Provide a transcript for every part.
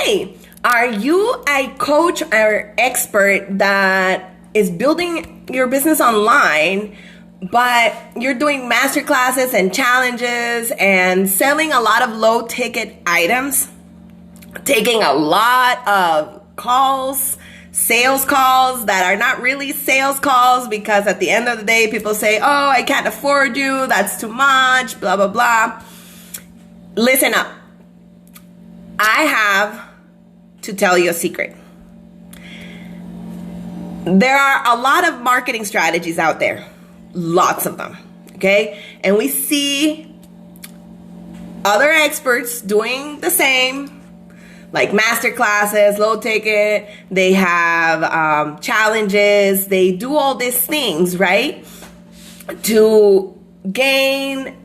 Hey, are you a coach or expert that is building your business online, but you're doing masterclasses and challenges and selling a lot of low ticket items, taking a lot of calls, sales calls that are not really sales calls because at the end of the day, people say, oh, I can't afford you, that's too much, blah, blah, blah. Listen up. I have to tell you a secret. There are a lot of marketing strategies out there, lots of them, okay? And we see other experts doing the same, like master classes, low ticket, they have challenges, they do all these things, right? To gain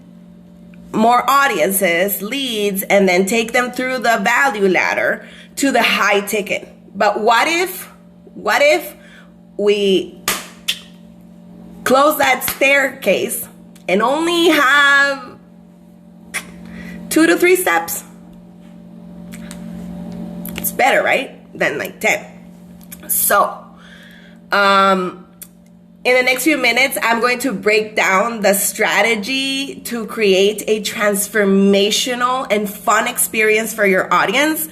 more audiences, leads, and then take them through the value ladder to the high ticket. But what if we close that staircase and only have 2 to 3 steps? It's better, right? Than like 10. So, in the next few minutes, I'm going to break down the strategy to create a transformational and fun experience for your audience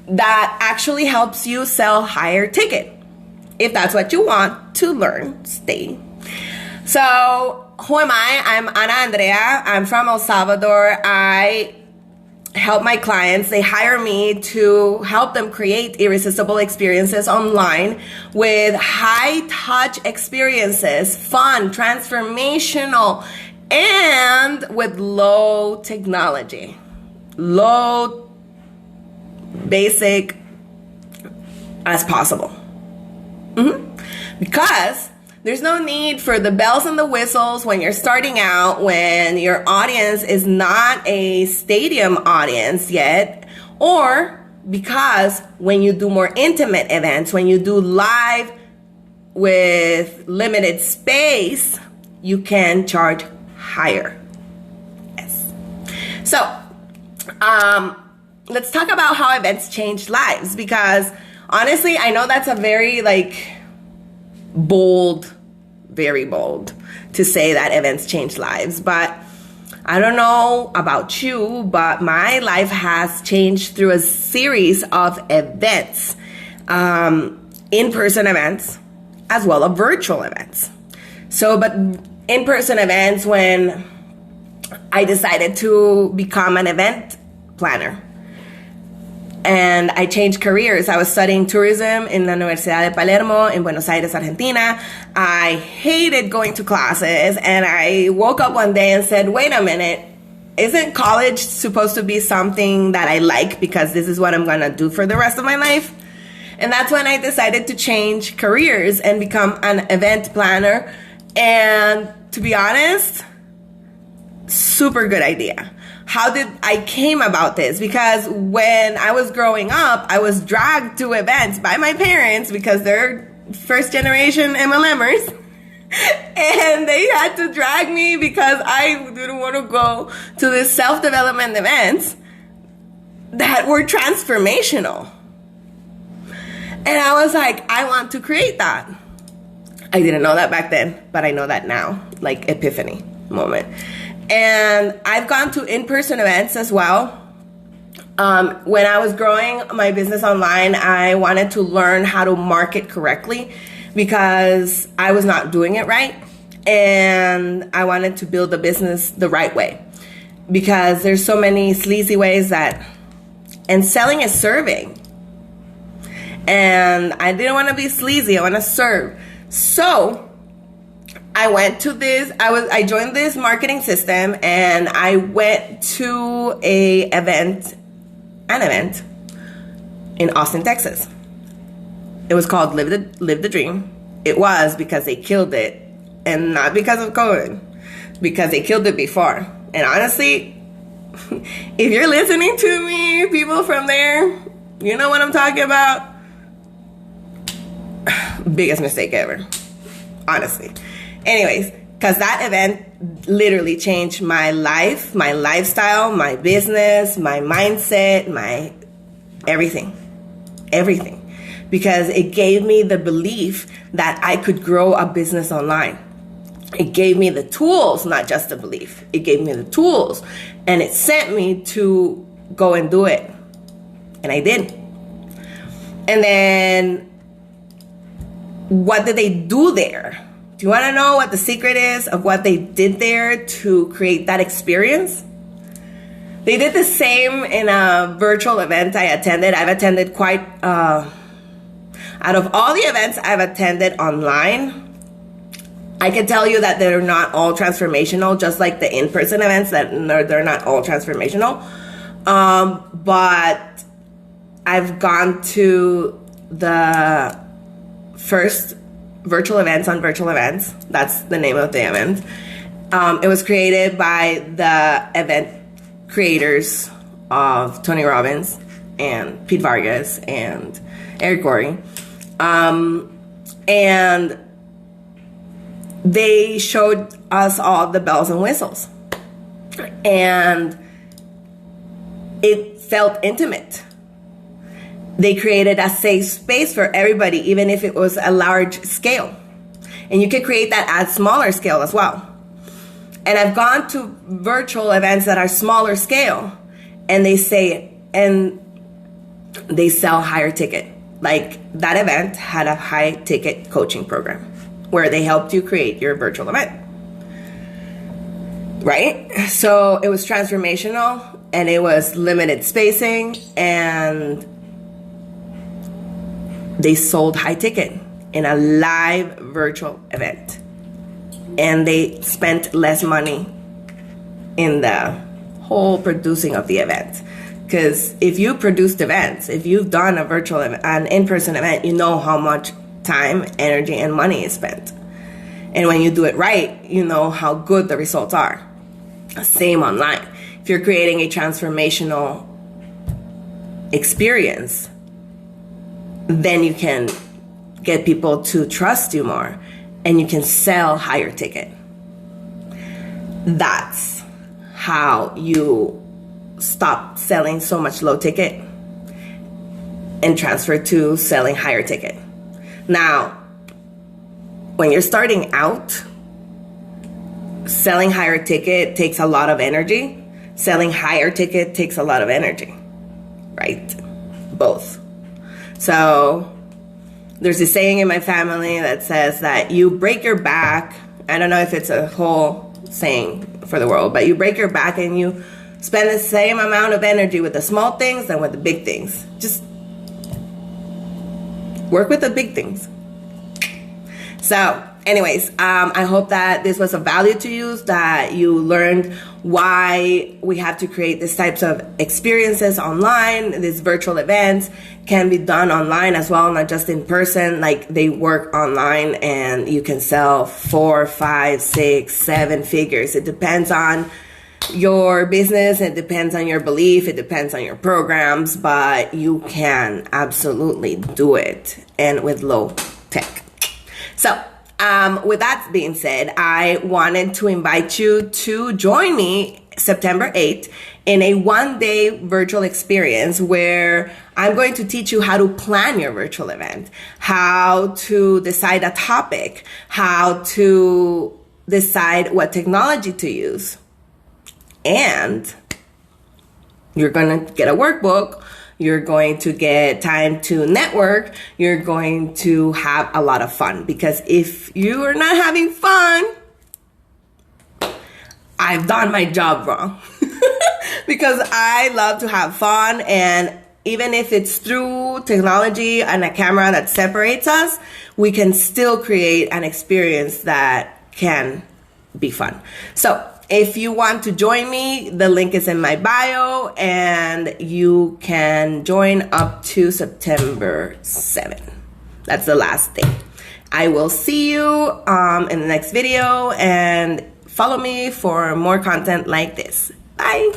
that actually helps you sell higher ticket. If that's what you want to learn, stay. So, who am I? I'm Ana Andrea. I'm from El Salvador. I help my clients. They hire me to help them create irresistible experiences online with high touch experiences, fun, transformational, and with low technology, low basic as possible. Because there's no need for the bells and the whistles when you're starting out, when your audience is not a stadium audience yet, or because when you do more intimate events, when you do live with limited space, you can charge higher. Yes. So, let's talk about how events change lives, because honestly, I know that's a very very bold to say that events change lives, but I don't know about you, but my life has changed through a series of events, in-person events, as well as virtual events. So, but in-person events, when I decided to become an event planner, and I changed careers. I was studying tourism in la Universidad de Palermo in Buenos Aires, Argentina. I hated going to classes, and I woke up one day and said, wait a minute, isn't college supposed to be something that I like because this is what I'm gonna do for the rest of my life? And that's when I decided to change careers and become an event planner. And to be honest, super good idea. How did I came about this? Because when I was growing up, I was dragged to events by my parents because they're first generation MLMers. And they had to drag me because I didn't want to go to these self-development events that were transformational. And I was like, I want to create that. I didn't know that back then, but I know that now, like epiphany moment. And I've gone to in-person events as well. When I was growing my business online, I wanted to learn how to market correctly because I was not doing it right. And I wanted to build the business the right way because there's so many sleazy ways and selling is serving. And I didn't want to be sleazy. I want to serve. So I went to I joined this marketing system, and I went to an event in Austin, Texas. It was called Live the Dream. It was because they killed it, and not because of COVID, because they killed it before. And honestly, if you're listening to me, people from there, you know what I'm talking about. Biggest mistake ever, honestly. Anyways, because that event literally changed my life, my lifestyle, my business, my mindset, my everything. everything, because it gave me the belief that I could grow a business online. It gave me the tools, not just the belief. It gave me the tools, and it sent me to go and do it. And I did. And then what did they do there? Do you want to know what the secret is of what they did there to create that experience? They did the same in a virtual event I attended. I've attended quite, out of all the events I've attended online, I can tell you that they're not all transformational, just like the in-person events, that they're not all transformational. But I've gone to the first virtual events on virtual events. That's the name of the event. It was created by the event creators of Tony Robbins and Pete Vargas and Eric Gorey. And they showed us all the bells and whistles. And it felt intimate. They created a safe space for everybody, even if it was a large scale. And you could create that at smaller scale as well. And I've gone to virtual events that are smaller scale, and they sell higher ticket. Like that event had a high ticket coaching program where they helped you create your virtual event. Right? So it was transformational, and it was limited spacing, and they sold high ticket in a live virtual event. And they spent less money in the whole producing of the event. Because if you produced events, if you've done a virtual event, an in-person event, you know how much time, energy, and money is spent. And when you do it right, you know how good the results are. Same online. If you're creating a transformational experience, then you can get people to trust you more, and you can sell higher ticket. That's how you stop selling so much low ticket and transfer to selling higher ticket. Now, when you're starting out, selling higher ticket takes a lot of energy. Selling higher ticket takes a lot of energy, right? Both. So there's a saying in my family that says that you break your back. I don't know if it's a whole saying for the world, but you break your back and you spend the same amount of energy with the small things than with the big things. Just work with the big things. So anyways, I hope that this was of value to you, that you learned why we have to create these types of experiences online. These virtual events can be done online as well, not just in person. Like, they work online, and you can sell 4, 5, 6, 7 figures. It depends on your business. It depends on your belief. It depends on your programs, but you can absolutely do it, and with low tech. So with that being said, I wanted to invite you to join me September 8th in a one-day virtual experience where I'm going to teach you how to plan your virtual event, how to decide a topic, how to decide what technology to use. And you're going to get a workbook. You're going to get time to network. You're going to have a lot of fun, because if you are not having fun, I've done my job wrong. Because I love to have fun, and even if it's through technology and a camera that separates us, we can still create an experience that can be fun. So if you want to join me, the link is in my bio, and you can join up to September 7th. That's the last day. I will see you in the next video, and follow me for more content like this. Bye.